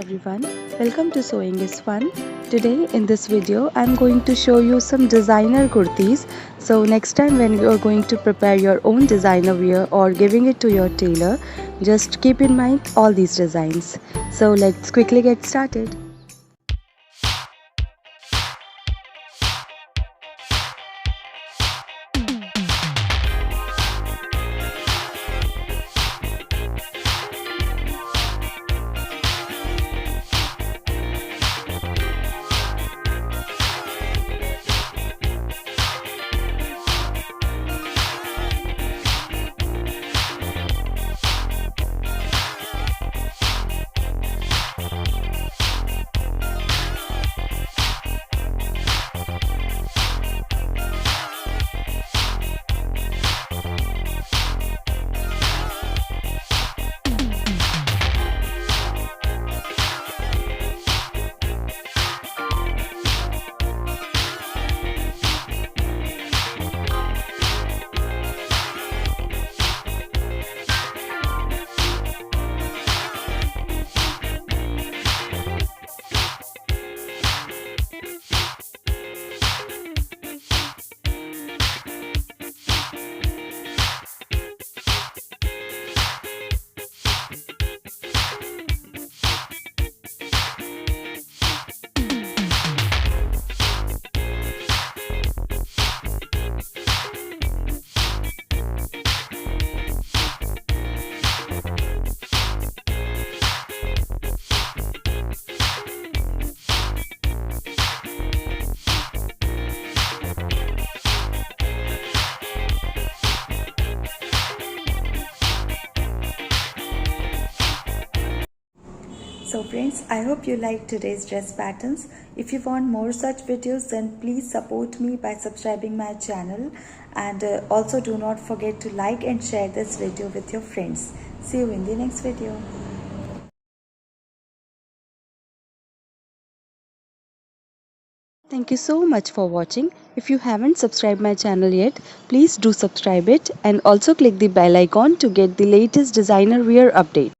everyone, welcome to Sewing is Fun. Today in this video I'm going to show you some designer kurtis. So next time when you are going to prepare your own designer wear or giving it to your tailor, just keep in mind all these designs. So let's quickly get started. So friends, I hope you liked today's dress patterns. If you want more such videos, then please support me by subscribing my channel, and also do not forget to like and share this video with your friends. See you in the next video. Thank you so much for watching. If you haven't subscribed my channel yet, please do subscribe it and also click the bell icon to get the latest designer wear update.